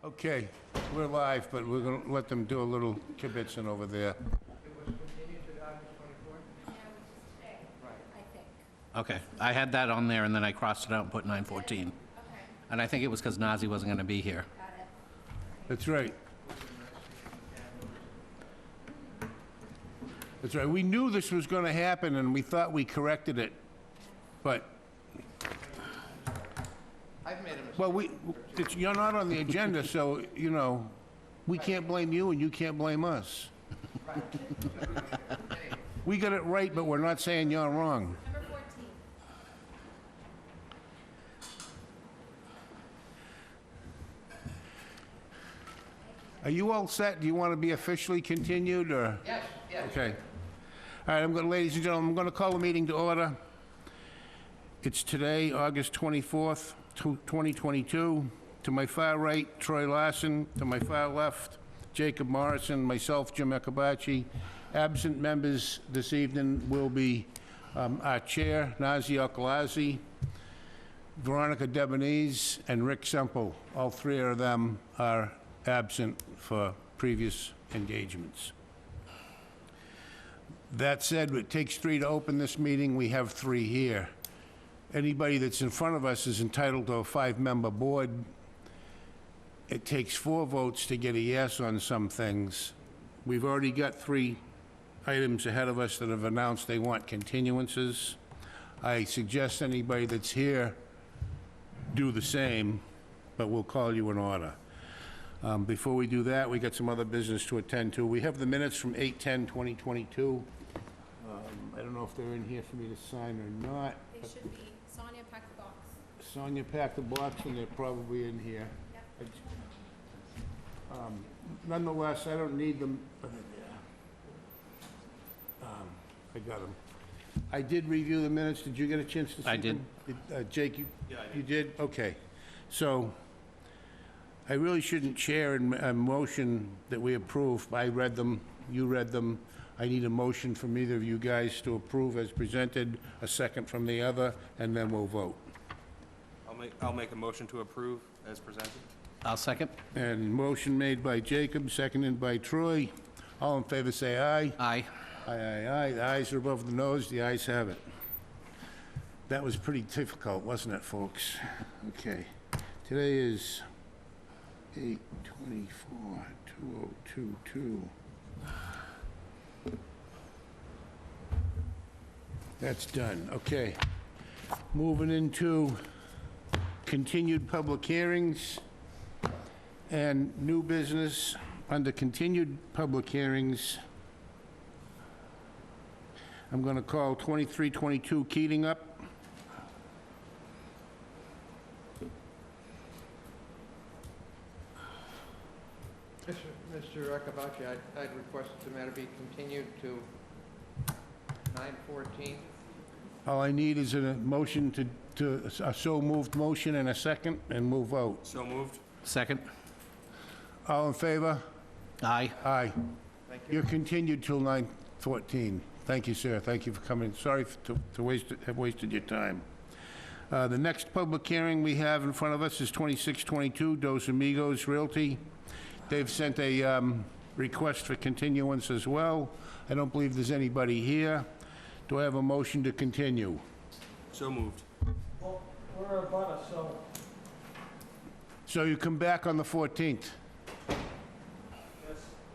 Okay, we're live, but we're gonna let them do a little kibitzing over there. It was continued to August 24th? Yeah, which is today, I think. Okay, I had that on there, and then I crossed it out and put 9:14. Okay, And I think it was because Nazi wasn't going to be here. got it. That's right. That's right. We knew this was gonna happen, and we thought we corrected it, but, I've made a mistake. well, you're not on the agenda, so, you know, we can't blame you, and you can't blame us. We got it right, but we're not saying you're wrong. Number 14. Are you all set? Do you want to be officially continued, or? Yes, yes. Okay. All right, ladies and gentlemen, I'm going to call the meeting to order. It's today, August 24th, 2022. To my far right, Troy Larson. To my far left, Jacob Morrison. Myself, Jim Akabachi. Absent members this evening will be our chair, Nazi Okalazi, Veronica Debonese, and Rick Semple. All three of them are absent for previous engagements. That said, it takes three to open this meeting. We have three here. Anybody that's in front of us is entitled to a five-member board. It takes 4 votes to get a yes on some things. We've already got 3 items ahead of us that have announced they want continuances. I suggest anybody that's here do the same, but we'll call you in order. Before we do that, we got some other business to attend to. We have the minutes from 8/10/2022. I don't know if they're in here for me to sign or not. They should be. Sonia packed the box. Sonia packed the box, and they're probably in here. Yep. Nonetheless, I don't need them. I got them. I did review the minutes. Did you get a chance to see I did. them? Jake, you did? Okay. So, I really shouldn't chair a motion that we approve. I read them, you read them. I need a motion from either of you guys to approve as presented, a second from the other, and then we'll vote. I'll make a motion to approve as presented. I'll second. And motion made by Jacob, seconded by Troy. All in favor, say aye. Aye. Aye, aye, aye. The ayes are above the nose, the ayes have it. That was pretty difficult, wasn't it, folks? Okay. Today is 8/24/2022. That's done, okay. Moving into continued public hearings and new business. Under continued public hearings, I'm going to call 2322 Keating up. Mr. Akabachi, I'd request the matter be continued to 9/14. All I need is a motion a so moved motion and a second, and we'll vote. So moved. Second. All in favor? Aye. Aye. Thank you. You're continued till 9/14. Thank you, sir. Thank you for coming. Sorry to have wasted your time. The next public hearing we have in front of us is 2622 Dos Amigos Realty. They've sent a request for continuance as well. I don't believe there's anybody here. Do I have a motion to continue? So moved. Well, we're a butter, so So you come back on the 14th?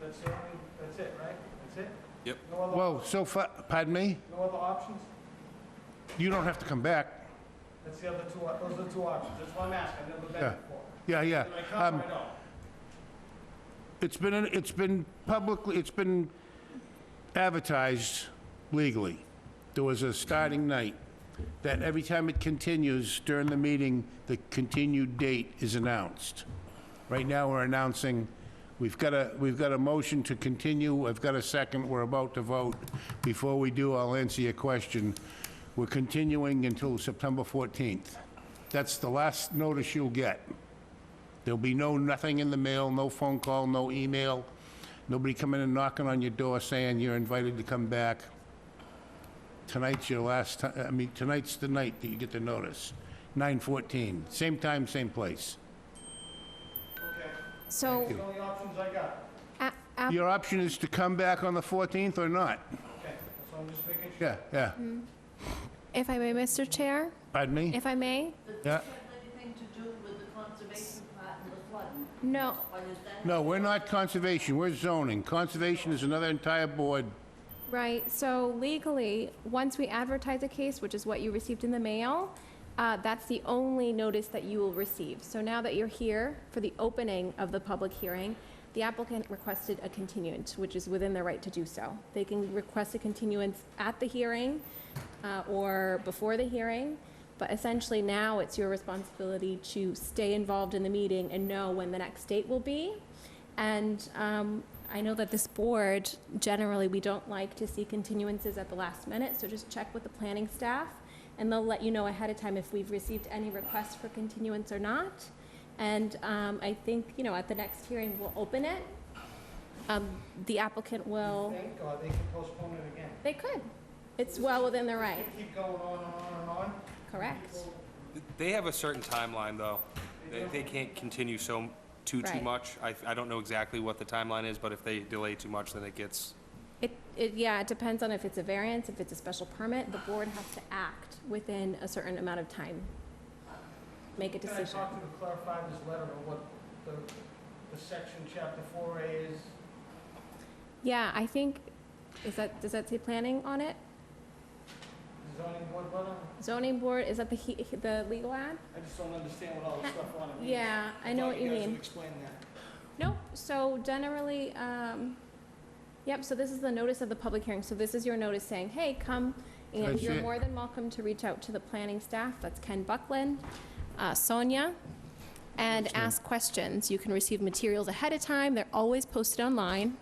that's the only, that's it, right? That's it? Yep. No other, Well, so far, pardon me? no other options? You don't have to come back. That's the other two, those are the 2 options. That's what I'm asking. I've never been Yeah. before. Yeah, yeah. Do I come or I don't? It's been publicly, it's been advertised legally. There was a starting night that every time it continues during the meeting, the continued date is announced. Right now, we're announcing, we've got a motion to continue. I've got a second. We're about to vote. Before we do, I'll answer your question. We're continuing until September 14th. That's the last notice you'll get. There'll be nothing in the mail, no phone call, no email, nobody coming and knocking on your door saying you're invited to come back. Tonight's your last time, tonight's the night that you get the notice. 9/14, same time, same place. Okay. So, Those are the only options I got. Your option is to come back on the 14th or not? Okay, so I'm just making sure. Yeah. if I may, Mr. Chair, Pardon me? if I may? Yeah. Anything to do with the conservation part and the flood? No, Or is that No, we're not conservation, we're zoning. Conservation is another entire board. right, so legally, once we advertise a case, which is what you received in the mail, that's the only notice that you will receive. So now that you're here for the opening of the public hearing, the applicant requested a continuance, which is within their right to do so. They can request a continuance at the hearing or before the hearing, but essentially now it's your responsibility to stay involved in the meeting and know when the next date will be. And I know that this board, generally, we don't like to see continuances at the last minute, so just check with the planning staff, and they'll let you know ahead of time if we've received any requests for continuance or not. And I think, at the next hearing, we'll open it. The applicant will, Thank God, they can postpone it again. they could. It's well within their right, Keep going on and on and on. correct? They have a certain timeline, though. They can't continue too Right. much. I don't know exactly what the timeline is, but if they delay too much, then it gets, Yeah, it depends on if it's a variance, if it's a special permit. The board has to act within a certain amount of time. Make a Can I decision. talk to you to clarify this letter of what the section, chapter 4A is? Yeah, I think, does that say planning on it? Zoning board letter? Zoning board, is that the legal ad? I just don't understand what all the stuff on it means. Yeah, I know what you thought you guys mean. would explain that. Nope, so generally, yep, so this is the notice of the public hearing. So this is your notice saying, hey, come, and That's you're it. more than welcome to reach out to the planning staff. That's Ken Buckland, Sonia, and ask questions. You can receive materials ahead of time. They're always posted online.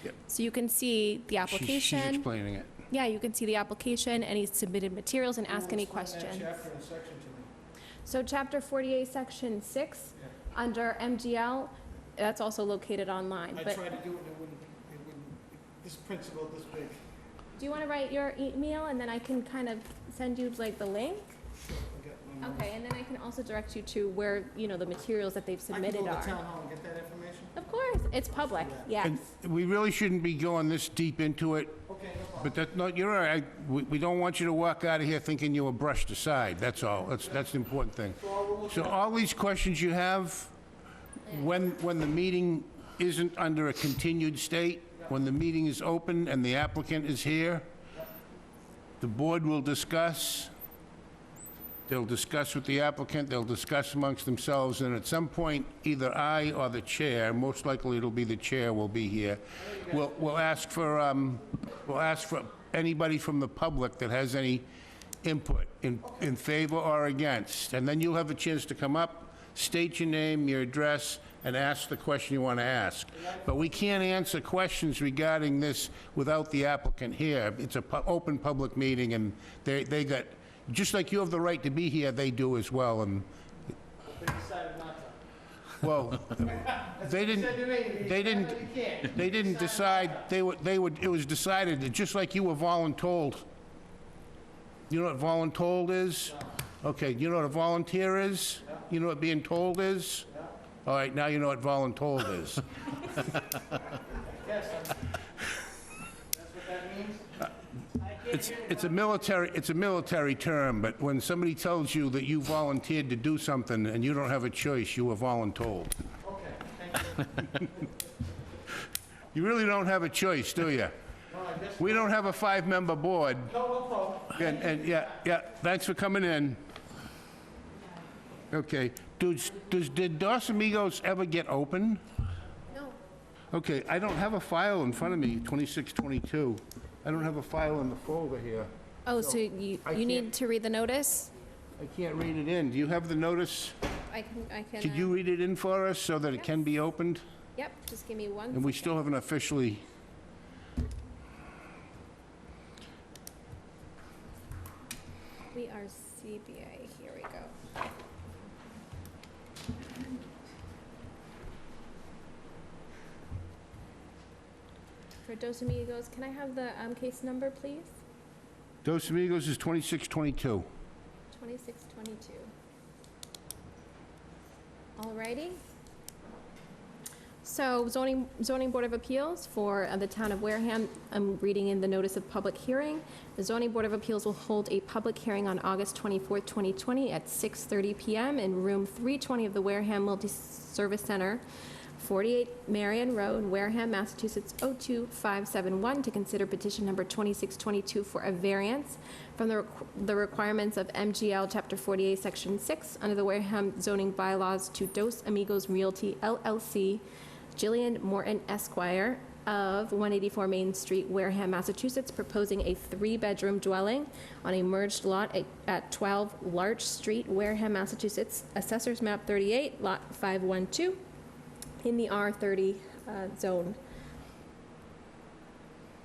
Yep. So you can see the She's application. explaining it. Yeah, you can see the application, any submitted materials, and ask any Explain that questions. chapter and section to me. So chapter 48, section 6, Yeah. under MGL, that's also located online. I But tried to do it, it wouldn't, this principle this big. do you want to write your email, and then I can kind of send you like the link? I got my notes. Okay, and then I can also direct you to where, the materials that they've I can submitted go to are. town hall and get that information? Of course, it's public, yes. And we really shouldn't be going this deep into it, Okay, no problem. but that, no, you're all right. We don't want you to walk out of here thinking you were brushed aside, that's all. That's the important thing. So all these questions you have, when the meeting isn't under a continued state, when the meeting is open and the applicant is here, the board will discuss. They'll discuss with the applicant, they'll discuss amongst themselves, and at some point, either I or the chair, most likely it'll be the chair, will be here. We'll ask for anybody from the public that has any input in favor or against. And then you'll have a chance to come up, state your name, your address, and ask the question you want to ask. But we can't answer questions regarding this without the applicant here. It's an open public meeting, and they got, just like you have the right to be here, they do as well, and, They decided not to. well, they didn't, Said to me, they didn't, "You can't." they didn't decide, it was decided, that just like you were voluntold. You know what voluntold is? Okay, you know what a volunteer is? You know what being told is? All right, now you know what voluntold is. Yes, that's what that means? It's a military term, but when somebody tells you that you volunteered to do something and you don't have a choice, you were voluntold. Okay, thank you. You really don't have a choice, do you? No, I guess, We don't have a five-member board, no problem. and, yeah, thanks for coming in. Okay, did Dos Amigos ever get open? No. Okay, I don't have a file in front of me, 2622. I don't have a file in the folder here. Oh, so you I need can't- to read the notice? I can't read it in. Do you have the notice? I can. Could you read it in for us so that it can be opened? Yep, just give me one And we second. still haven't officially... We are CBA, here we go. For Dos Amigos, can I have the case number, please? Dos Amigos is 2622. 2622. Alrighty. So zoning Board of Appeals for the town of Wareham, I'm reading in the notice of public hearing. The zoning Board of Appeals will hold a public hearing on August 24th, 2020 at 6:30 PM in room 320 of the Wareham Multi-Service Center, 48 Marion Road, Wareham, Massachusetts 02571, to consider petition number 2622 for a variance from the requirements of MGL Chapter 48, Section 6, under the Wareham zoning bylaws to Dos Amigos Realty LLC, Jillian Morton Esquire of 184 Main Street, Wareham, Massachusetts, proposing a 3-bedroom dwelling on a merged lot at 12 Larch Street, Wareham, Massachusetts, Assessors Map 38, Lot 512, in the R30 zone.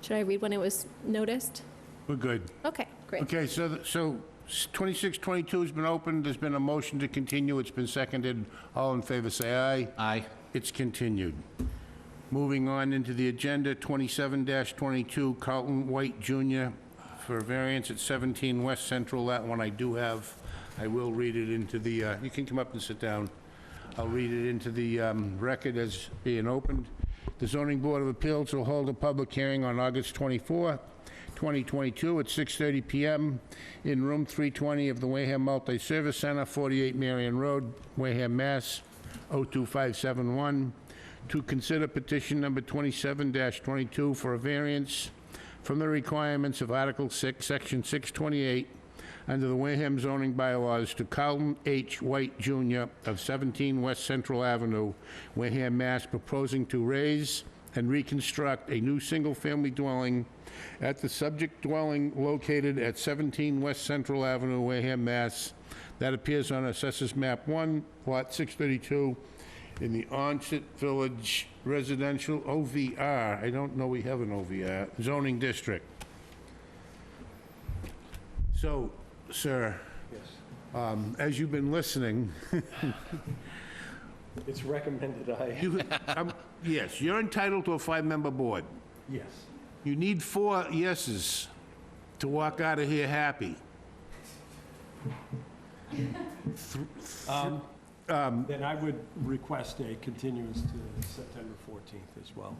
Should I read when it was noticed? We're good. Okay, great. Okay, so 2622 has been opened, there's been a motion to continue, it's been seconded. All in favor, say aye. Aye. It's continued. Moving on into the agenda, 27-22, Carlton White Jr. for a variance at 17 West Central. That one I do have. I will read it into the, you can come up and sit down. I'll read it into the record as being opened. The Zoning Board of Appeals will hold a public hearing on August 24, 2022 at 6:30 PM in room 320 of the Wareham Multi-Service Center, 48 Marion Road, Wareham, Mass. 02571, to consider petition number 27-22 for a variance from the requirements of Article 6, Section 628, under the Wareham zoning bylaws to Carlton H. White Jr. of 17 West Central Avenue, Wareham, Mass., proposing to raise and reconstruct a new single-family dwelling at the subject dwelling located at 17 West Central Avenue, Wareham, Mass. That appears on Assessors Map 1, Lot 632, in the Onset Village Residential OVR, I don't know we have an OVR, zoning district. So, sir, as you've been listening, It's recommended you, yes, you're entitled to a 5-member board. yes. You need 4 yeses to walk out of here happy. Then I would request a continuance to September 14th as well.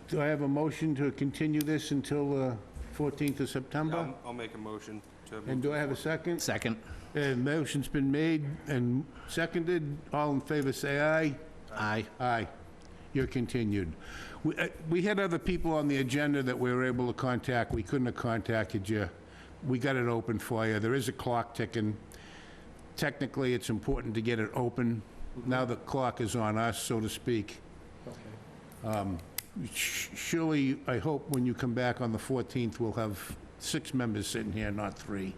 Do I have a motion to continue this until the 14th of September? I'll make a motion to. And do I have a second? Second. And motion's been made and seconded. All in favor, say aye. Aye. Aye. You're continued. We had other people on the agenda that we were able to contact. We couldn't have contacted you. We got it open for you. There is a clock ticking. Technically, it's important to get it open. Now the clock is on us, so to speak. Okay. Surely, I hope when you come back on the 14th, we'll have 6 members sitting here, not 3.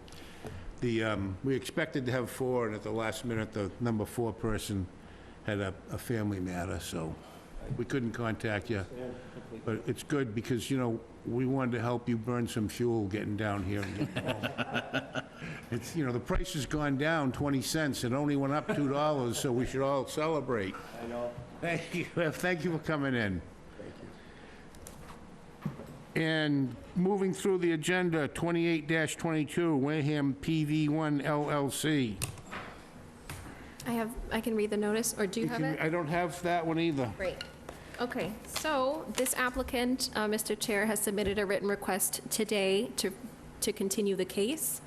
We expected to have 4, and at the last minute, the number 4 person had a family matter, so we couldn't contact you. But it's good because, you know, we wanted to help you burn some fuel getting down here and getting home. It's, you know, the price has gone down 20 cents. It only went up $2, so we should all celebrate. I know. Thank you. Thank you for coming in. Thank you. And moving through the agenda, 28-22, Wareham PV1 LLC. I can read the notice, or do you have it? I don't have that one either. Great. Okay, so this applicant, Mr. Chair, has submitted a written request today to continue the case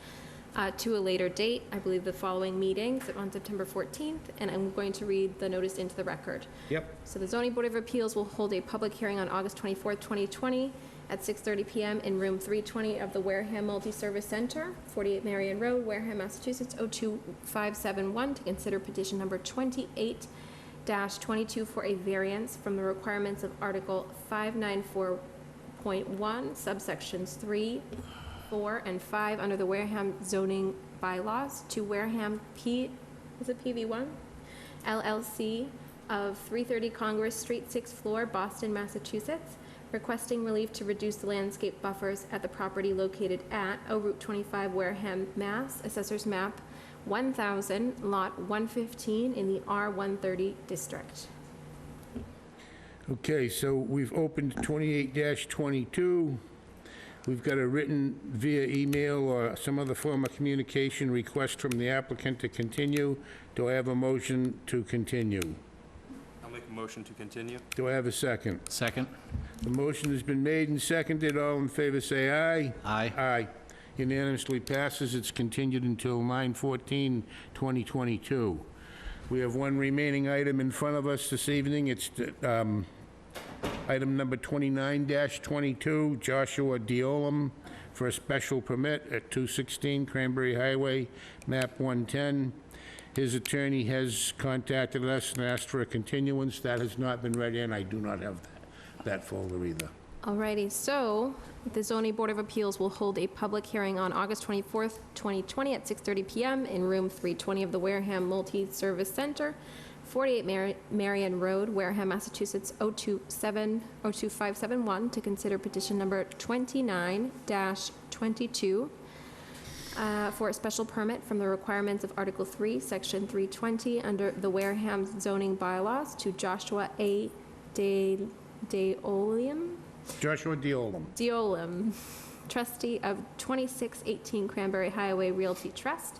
to a later date, I believe the following meeting, so on September 14th, and I'm going to read the notice into the record. Yep. So the Zoning Board of Appeals will hold a public hearing on August 24th, 2020, at 6:30 PM in room 320 of the Wareham Multi-Service Center, 48 Marion Road, Wareham, Massachusetts, 02571, to consider petition number 28-22 for a variance from the requirements of Article 594.1, subsections 3, 4, and 5 under the Wareham zoning bylaws to Wareham PV1 LLC of 330 Congress Street, 6th floor, Boston, Massachusetts, requesting relief to reduce the landscape buffers at the property located at Route 25, Wareham, Mass., Assessors Map 1000, Lot 115 in the R130 district. Okay, so we've opened 28-22. We've got a written via email or some other form of communication request from the applicant to continue. Do I have a motion to continue? I'll Make a motion to continue. Do I have a second? Second? The motion has been made and seconded. All in favor, say aye. Aye. Aye. Unanimously passes. It's continued until 9/14/2022. We have one remaining item in front of us this evening. It's item number 29-22, Joshua Diolam, for a special permit at 216 Cranberry Highway, map 110. His attorney has contacted us and asked for a continuance. That has not been read in. I do not have that folder either. Alrighty, so the zoning board of appeals will hold a public hearing on August 24th, 2020 at 6:30 PM in room 320 of the Wareham Multi-Service Center, 48 Marion Road, Wareham, Massachusetts, 02571, to consider petition number 29-22 for a special permit from the requirements of Article 3, Section 320, under the Wareham zoning bylaws to Joshua A. Deolium, Joshua Deolum, trustee of 2618 Cranberry Highway Realty Trust,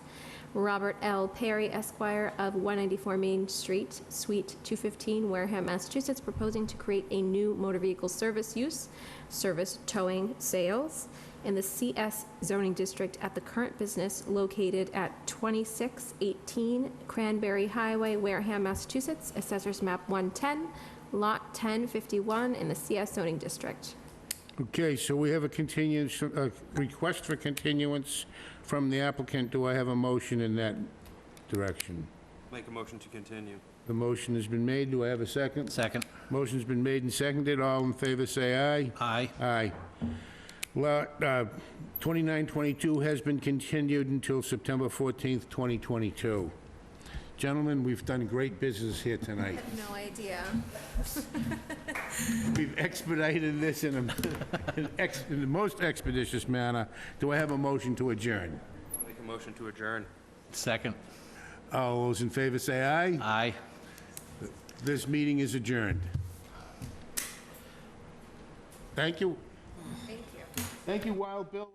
Robert L. Perry Esquire of 194 Main Street, Suite 215, Wareham, Massachusetts, proposing to create a new motor vehicle service use, service towing sales, in the CS zoning district at the current business located at 2618 Cranberry Highway, Wareham, Massachusetts, Assessors Map 110, Lot 1051 in the CS zoning district. Okay, so we have a request for continuance from the applicant. Do I have a motion in that direction? Make a motion to continue. The motion has been made. Do I have a second? Second? Motion's been made and seconded. All in favor, say aye. Aye. Aye. Lot 2922 has been continued until September 14th, 2022. Gentlemen, we've done great business here tonight. No idea. We've expedited this in the most expeditious manner. Do I have a motion to adjourn? Make a motion to adjourn. Second? All those in favor say aye. Aye. This meeting is adjourned. Thank you. Thank you. Thank you, Wild Bill.